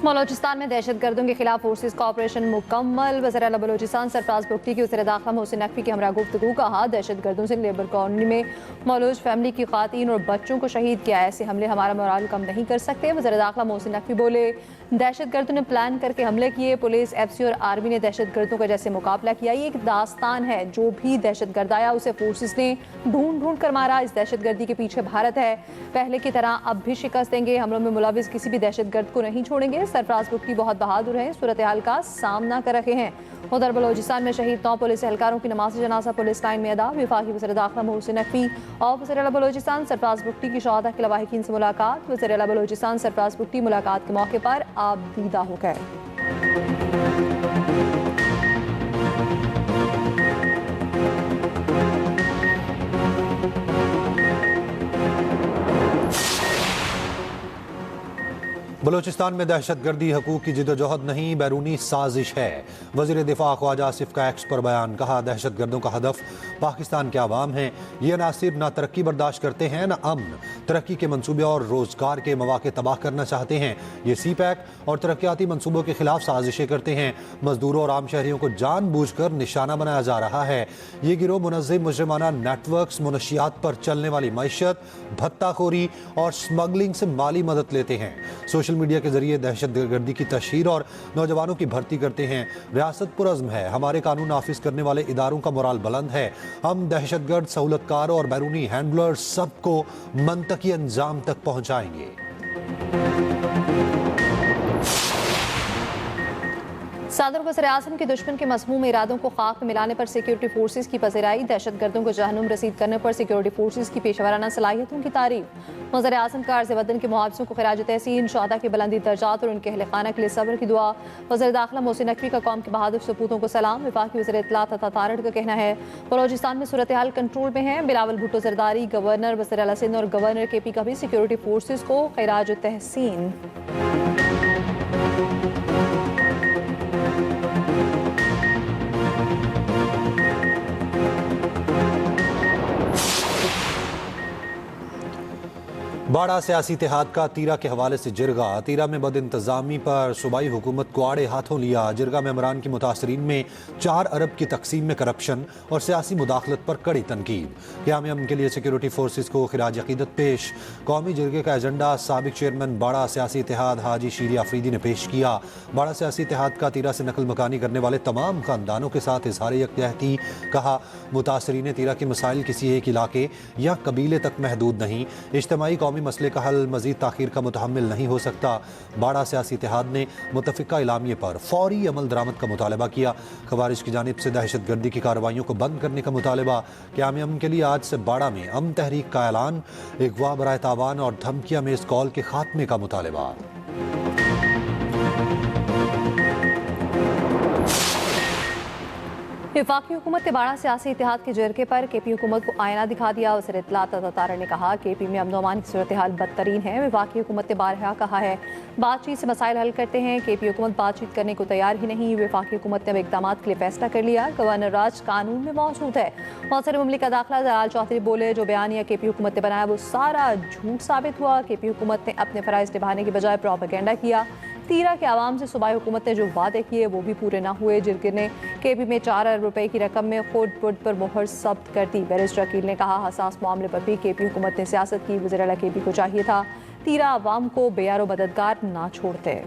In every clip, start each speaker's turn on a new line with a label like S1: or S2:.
S1: बलोचिस्तान में दहशतगर्दों के खिलाफ फोर्सेज का ऑपरेशन मुकम्मल। वज़ीर आला बलोचिस्तान सरफराज बुगटी की वज़ीर दाखिला मोहसिन नकवी की हमरा गुफ्तगू। कहा, दहशतगर्दों से लेबर कॉलोनी में मौलूज फैमिली की खातीन और बच्चों को शहीद किया। ऐसे हमले हमारा मोराल कम नहीं कर सकते। वज़ीर दाखिला मोहसिन नकवी बोले, दहशतगर्दों ने प्लान करके हमले किए। पुलिस, FC और आर्मी ने दहशतगर्दों का जैसे मुकाबला किया। ये एक दास्तान है। जो भी दहशतगर्द आया उसे फोर्सेज ने ढूंढ कर मारा। इस दहशतगर्दी के पीछे भारत है। पहले की तरह अब भी शिकस्त देंगे। हमलों में मुलविस किसी भी दहशतगर्द को नहीं छोड़ेंगे। सरफराज बुगटी बहुत बहादुर हैं, सूरत हाल का सामना कर रहे हैं। उधर बलोचिस्तान में शहीद 9 पुलिस एहलकारों की नमाज जनाजा पुलिस लाइन में अदा। वफाकी वज़ीर दाखिला मोहसिन नकवी और वज़ीर आला बलोचिस्तान सरफराज बुगटी की शहादत के लवाहिकीन से मुलाकात। वज़ीर आला बलोचिस्तान सरफराज बुगटी मुलाकात के मौके पर आबदीदा हो गए।
S2: बलोचिस्तान में दहशतगर्दी हकूक की जिदोजहद नहीं, बैरूनी साजिश है। वज़ीर दिफा ख्वाजा आसिफ का एक्स पर बयान। कहा, दहशतगर्दों का हदफ पाकिस्तान के अवाम है। ये ना सिर्फ ना तरक्की बर्दाश्त करते हैं, ना अमन तरक्की के मनसूबे और रोजगार के मौके तबाह करना चाहते हैं। ये CPEC और तरक्याती मनसूबों के खिलाफ साजिशें करते हैं। मजदूरों और आम शहरियों को जानबूझकर निशाना बनाया जा रहा है। ये गिरोह मुनज़्ज़म मुजरिमाना नेटवर्क्स, मुनशियात पर चलने वाली मैशत, भत्ताखोरी और स्मगलिंग से माली मदद लेते हैं। सोशल मीडिया के जरिए दहशतगर्दी की तशहीर और नौजवानों की भर्ती करते हैं। रियासत पुरज़्म है। हमारे कानून नाफिज करने वाले इदारों का मोराल बुलंद है। हम दहशतगर्द, सहूलतकारों और बैरूनी हैंडलर्स सबको मंतकी अंजाम तक पहुंचाएंगे।
S1: सदर वज़ीर आज़म के दुश्मन के मज़मूम इरादों को खाक में मिलाने पर सिक्योरिटी फोर्सेज की पज़िराई। दहशतगर्दों को जहन्नुम रसीद करने पर सिक्योरिटी फोर्सेज की पेशेवराना सलाहियतों की तारीफ। वज़ीर आज़म का अर्ज़ वतन के मुहावजों को खिराज तहसीन, शुहदा के बुलंदी दर्जात और उनके अहल खाना के लिए सब्र की दुआ। वज़ीर दाखिला मोहसिन नकवी का कौम के बहादुर सपूतों को सलाम। वफाकी वज़ीर इत्तला तथा तारड़ का कहना है, बलोचिस्तान में सूरत हाल कंट्रोल में है। बिलावल भुट्टो जरदारी, गवर्नर वज़ीर आला सिंध और गवर्नर KP का भी सिक्योरिटी फोर्सेज को खिराज तहसीन।
S2: बाड़ा सियासी इत्तेहाद का तीरा के हवाले से जिरगा। तीरा में बद इंतजामी पर सूबाई हुकूमत को आड़े हाथों लिया। जिरगा मेमरान की मुतासरीन में 4 अरब की तकसीम में करप्शन और सियासी मुदाखलत पर कड़ी तनकीद। क़याम अमन के लिए सिक्योरिटी फोर्सेज को खिराज अकीदत पेश। कौमी जिरगे का एजेंडा साबिक चेयरमैन बाड़ा सियासी इत्तेहाद हाजी शीरी आफरीदी ने पेश किया। बाड़ा सियासी इत्तेहाद का तीरा से नकल मकानी करने वाले तमाम खानदानों के साथ इजहार यकजहती। कहा, मुतासरीन तीरा के मसाइल किसी एक इलाके या कबीले तक महदूद नहीं। इज्तिमाई कौमी मसले का हल मजीद ताखीर का मुतहम्मिल नहीं हो सकता। बाड़ा सियासी इत्तेहाद ने मुतफ़िका इलामिये पर फौरी अमल दरामद का मुतालबा किया। खवारिज की जानिब से दहशतगर्दी की कार्रवाइयों को बंद करने का मुतालबा। क़याम अमन के लिए आज से बाड़ा में अमन तहरीक का ऐलान। अगवा बराए तावान और धमकियां में इस कॉल के खात्मे का मुतालबा।
S1: वफाकी हुकूमत ने बाड़ा सियासी इत्तेहाद के जरके पर KP हुकूमत को आईना दिखा दिया। वज़ीर इत्तला तथा तारड़ ने कहा, KP में अमन अमान की सूरत हाल बदतरीन है। वफाकी हुकूमत ने बारहा कहा है, बातचीत से मसाइल हल करते हैं। KP हुकूमत बातचीत करने को तैयार ही नहीं। वफाकी हुकूमत ने अब इक़दाम के लिए फैसला कर लिया। गवर्नर राज कानून में मौजूद है। वज़ीर मुमलिकत दाखिला जलाल चौधरी बोले, जो बयानिया KP हुकूमत ने बनाया वो सारा झूठ साबित हुआ। KP हुकूमत ने अपने फ़राइज़ निभाने की बजाय प्रोपेगेंडा किया। तीरा के आवाम से सूबाई हुकूमत ने जो वादे किए वो भी पूरे न हुए। जिरगे ने KP में 4 अरब रुपए की रकम में खुद बुद पर मोहर जब्त कर दी। बैरिस्टर अकील ने कहा, हसास मामले पर भी KP हुकूमत ने सियासत की। वज़ीर आला KP को चाहिए था तीरा आवाम को बेयारो मददगार ना छोड़ते।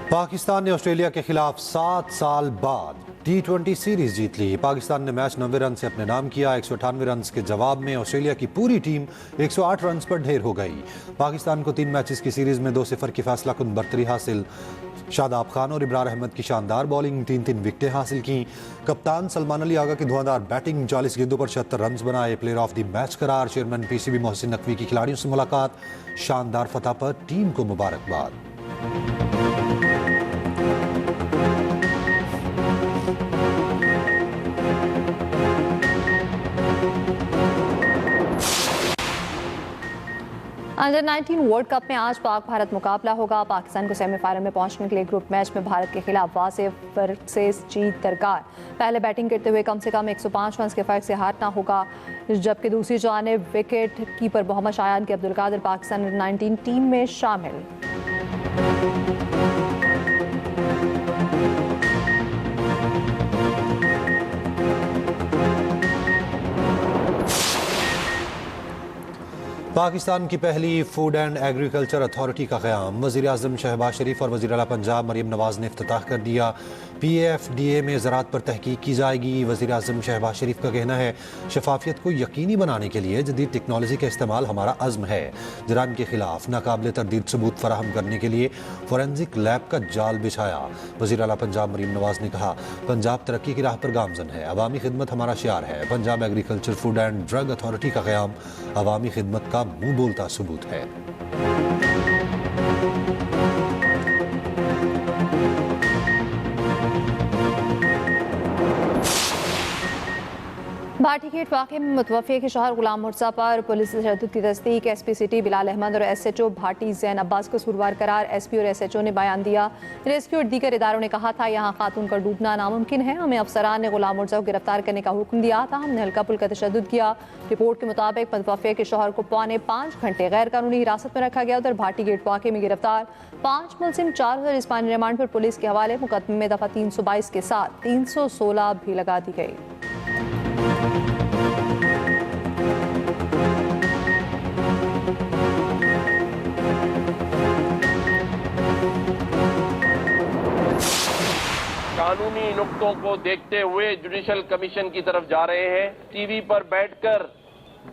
S2: पाकिस्तान ने ऑस्ट्रेलिया के खिलाफ 7 साल बाद T20 सीरीज जीत ली। पाकिस्तान ने मैच 90 रन से अपने नाम किया। 198 रन के जवाब में ऑस्ट्रेलिया की पूरी टीम 108 रन पर ढेर हो गई। पाकिस्तान को 3 मैचेस की सीरीज में 2-0 की फैसला कुन बरतरी हासिल। शादाब खान और इब्रार अहमद की शानदार बॉलिंग, 3-3 विकेटें हासिल की। कप्तान सलमान अली आगा की धुआंधार बैटिंग, 40 गेंदों पर 76 रन बनाए। प्लेयर ऑफ द मैच करार। चेयरमैन PCB मोहसिन नकवी की खिलाड़ियों से मुलाकात। शानदार फतह पर टीम को मुबारकबाद।
S1: अंडर-19 वर्ल्ड कप में आज पाक भारत मुकाबला होगा। पाकिस्तान को सेमीफाइनल में पहुंचने के लिए ग्रुप मैच में भारत के खिलाफ वाज़ेह वर्सेस जीत दरकार। पहले बैटिंग करते हुए कम से कम 105 रन के फर्क से हारना होगा, जबकि दूसरी जानिब विकेट कीपर मोहम्मद शायान के अब्दुल कादिर पाकिस्तान अंडर-19 टीम में शामिल।
S2: पाकिस्तान की पहली फूड एंड एग्रीकल्चर अथॉरिटी का क़याम। वज़ीर-ए-आज़म शहबाज शरीफ और वज़ीर आला पंजाब मरीम नवाज़ ने इफ्तिताह कर दिया। PAFDA में ज़राअत पर तहकीक की जाएगी। वज़ीर-ए-आज़म शहबाज शरीफ का कहना है, शफाफियत को यकीनी बनाने के लिए जदीद टेक्नोलॉजी का इस्तेमाल हमारा अज़्म है। जराइम के खिलाफ नाकाबिले तरदीद सबूत फराहम करने के लिए फोरेंसिक लैब का जाल बिछाया। वज़ीर आला पंजाब मरीम नवाज़ ने कहा, पंजाब तरक्की की राह पर गामज़न है, अवामी खिदमत हमारा शियार है। Punjab agriculture food and drug authority का क़याम अवामी खिदमत का मुंह बोलता सबूत है।
S1: भाटी गेट वाक़े में मुतवफ़े के शौहर गुलाम मुर्जा पर पुलिस तशद्दुद की तस्दीक। SP सिटी बिलाल अहमद और SHO भाटी ज़ैन अब्बास को कसूरवार करार SP और SHO ने बयान दिया। रेस्क्यू और दीगर इदारों ने कहा था, यहाँ खातून का डूबना नामुमकिन है। हमें अफसरान ने गुलाम मुर्जा को गिरफ्तार करने का हुक्म दिया था, हमने हल्का पुल्का तशद्दुद किया। रिपोर्ट के मुताबिक मुतवफ़े के शौहर को पौने 5 घंटे गैर कानूनी हिरासत में रखा गया। उधर भाटी गेट वाक़े में गिरफ्तार 5 मुलजिम 4000 जिस्मानी रिमांड पर पुलिस के हवाले। मुकदमे में दफ़ा 322 के साथ 316 भी लगा दी गई।
S3: कानूनी नुक्तों को देखते हुए जुडिशल कमीशन की तरफ जा रहे हैं। टीवी पर बैठकर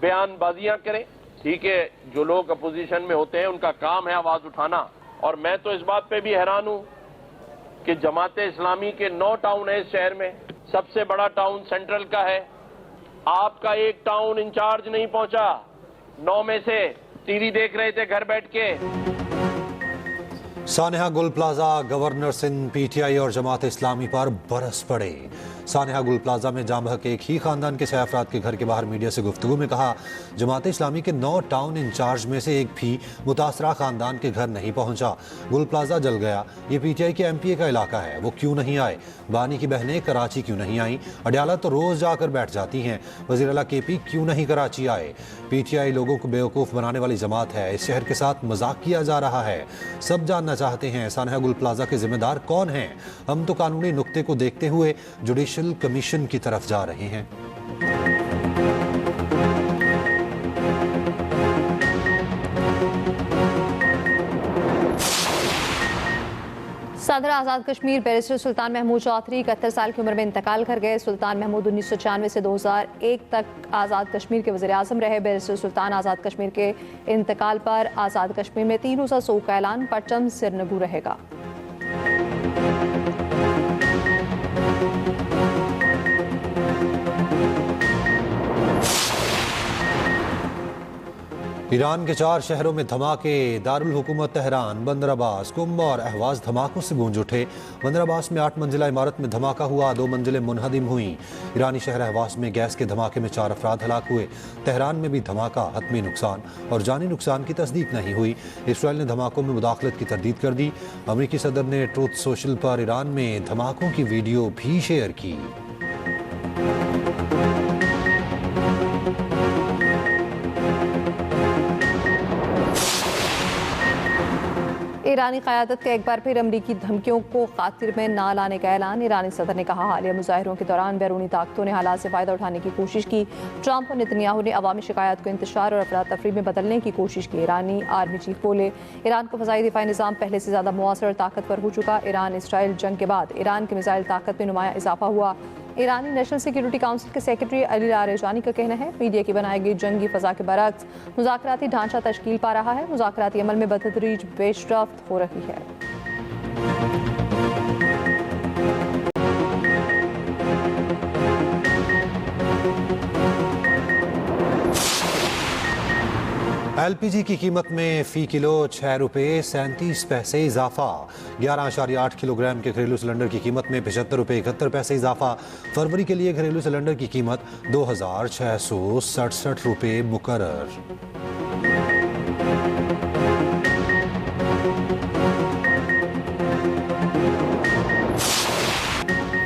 S3: बयानबाजियां करें, ठीक है। जो लोग अपोजिशन में होते हैं उनका काम है आवाज उठाना। और मैं तो इस बात पे भी हैरान हूं कि जमाते इस्लामी के 9 टाउन है इस शहर में, सबसे बड़ा टाउन सेंट्रल का है। आपका एक टाउन इंचार्ज नहीं पहुंचा। 9 में से टीवी देख रहे थे घर बैठ के।
S2: सानेहा गुल प्लाजा गवर्नर सिंध PTI और जमात इस्लामी पर बरस पड़े। सानेहा गुल प्लाजा में जाम हक एक ही खानदान के 6 अफराद के घर के बाहर मीडिया से गुफ्तगू में कहा, जमात इस्लामी के 9 टाउन इंचार्ज में से एक भी मुतासरा खानदान के घर नहीं पहुंचा। गुल प्लाजा जल गया, ये PTI के MPA का इलाका है, वो क्यों नहीं आए? बानी की बहनें कराची क्यों नहीं आई? अडयाला तो रोज जाकर बैठ जाती हैं। वज़ीर आला KP क्यों नहीं कराची आए? PTI लोगों को बेवकूफ़ बनाने वाली जमात है, इस शहर के साथ मजाक किया जा रहा है। सब जानना चाहते हैं सानेहा गुल प्लाजा के जिम्मेदार कौन हैं? हम तो कानूनी नुक्ते को देखते हुए जुडिशल कमीशन की तरफ जा रहे हैं।
S1: सदर आज़ाद कश्मीर बैरिस्टर सुल्तान महमूद चौधरी 71 साल की उम्र में इंतकाल कर गए। सुल्तान महमूद 1996 से 2001 तक आज़ाद कश्मीर के वज़ीर आज़म रहे। बैरिस्टर सुल्तान आज़ाद कश्मीर के इंतकाल पर आज़ाद कश्मीर में 3 रोज़ा सोग का ऐलान, परचम सिरनगू रहेगा।
S2: ईरान के 4 शहरों में धमाके। दारुल हुकूमत तेहरान, बंदर अब्बास, कुंभ और अहवाज धमाकों से गूंज उठे। बंदर अब्बास में 8 मंजिला इमारत में धमाका हुआ, 2 मंजिलें मुनहदिम हुई। ईरानी शहर अहवाज में गैस के धमाके में 4 अफराद हलाक हुए। तेहरान में भी धमाका, हतमी नुकसान और जानी नुकसान की तस्दीक नहीं हुई। इसराइल ने धमाकों में मुदाखलत की तरदीद कर दी। अमरीकी सदर ने ट्रूथ सोशल पर ईरान में धमाकों की वीडियो भी शेयर की।
S1: ईरानी क़यादत का एक बार फिर अमरीकी धमकियों को खातिर में ना लाने का ऐलान। ईरानी सदर ने कहा, हालिया मुजाहिरों के दौरान बैरूनी ताकतों ने हालात से फ़ायदा उठाने की कोशिश की। ट्रंप और नेतन्याहू ने अवामी शिकायत को इंतशार और अफरा तफरी में बदलने की कोशिश की। ईरानी आर्मी चीफ बोले, ईरान का फ़ज़ाई दिफाई निज़ाम पहले से ज़्यादा मुआसर और ताकतवर हो चुका। ईरान इसराइल जंग के बाद ईरान की मिसाइल ताकत में नुमाया इजाफा हुआ। ईरानी नेशनल सिक्योरिटी काउंसिल के सेक्रेटरी अली लारेजानी का कहना है, मीडिया की बनाई गई जंगी फ़ज़ा के बरक्स मुज़ाकराती ढांचा तश्कील पा रहा है। मुज़ाकराती अमल में बतदरीज पेशरफ्त हो रही है।
S2: LPG की कीमत में फ़ी किलो 6 रुपये 37 पैसे इजाफा। 11.8 किलोग्राम के घरेलू सिलेंडर की कीमत में 75 रुपये 71 पैसे इजाफा। फरवरी के लिए घरेलू सिलेंडर की कीमत 2667 रुपये मुकर्रर।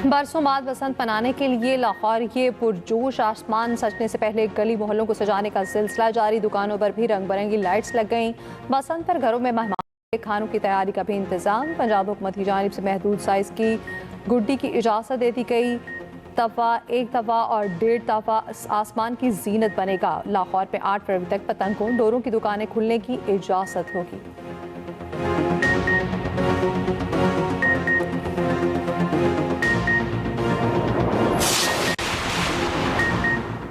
S1: बरसों बाद बसंत मनाने के लिए लाहौर ये पुरजोश आसमान सजने से पहले गली मोहल्लों को सजाने का सिलसिला जारी। दुकानों पर भी रंग बिरंगी लाइट्स लग गईं। बसंत पर घरों में मेहमान खानों की तैयारी का भी इंतजाम। पंजाब हुकूमत की जानिब से महदूद साइज की गुड्डी की इजाज़त दे दी गई। एक दफ़ा और 1.5 दफ़ा आसमान की जीनत बनेगा। लाहौर में 8 फरवरी तक पतंगों डोरों की दुकानें खुलने की इजाज़त होगी।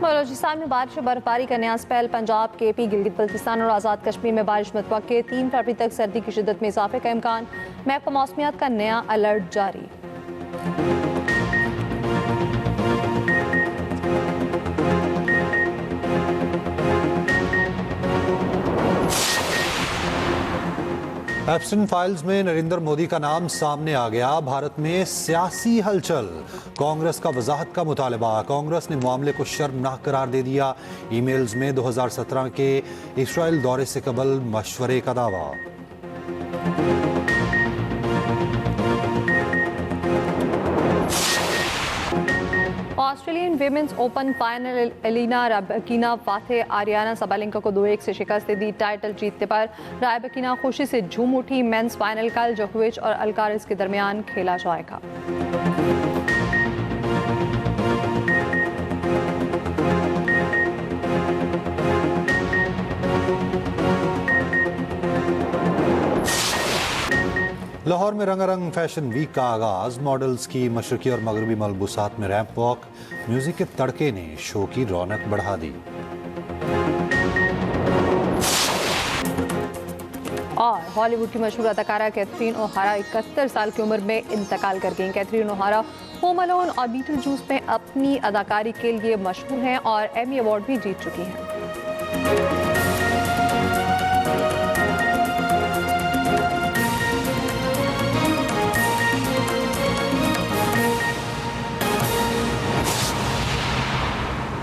S1: बलूचिस्तान में बारिश और बर्फबारी का नया स्पेल। पंजाब, केपी, गिलगित बल्तिस्तान और आज़ाद कश्मीर में बारिश मुतवक्के। 3 फरवरी तक सर्दी की शिद्दत में इजाफे का इम्कान। महकमा मौसमियात का नया अलर्ट जारी।
S2: एप्सन फाइल्स में नरेंद्र मोदी का नाम सामने आ गया। भारत में सियासी हलचल। कांग्रेस का वजाहत का मुतालबा। कांग्रेस ने मामले को शर्मनाक करार दे दिया। ईमेल्स में 2017 के इस्राइल दौरे से कबल मशवरे का दावा।
S1: Australian women's Open final Elena Rybakina फातेह आरियाना साबालेंका को 2-1 से शिकस्त दे दी। टाइटल जीतने पर रैबकिना खुशी से झूम उठी। मेंस फाइनल कल जोकोविच और अल्काराज के दरमियान खेला जाएगा।
S2: लाहौर में रंगारंग फैशन वीक का आगाज। मॉडल्स की मशरकी और मगरबी मलबूसात में रैंप वॉक। म्यूजिक के तड़के ने शो की रौनक बढ़ा दी।
S1: और हॉलीवुड की मशहूर अदाकारा कैथरीन ओहारा 71 साल की उम्र में इंतकाल कर गईं। कैथरीन ओहारा होम अलोन और बीटल जूस में अपनी अदाकारी के लिए मशहूर हैं और एमी अवार्ड भी जीत चुकी हैं।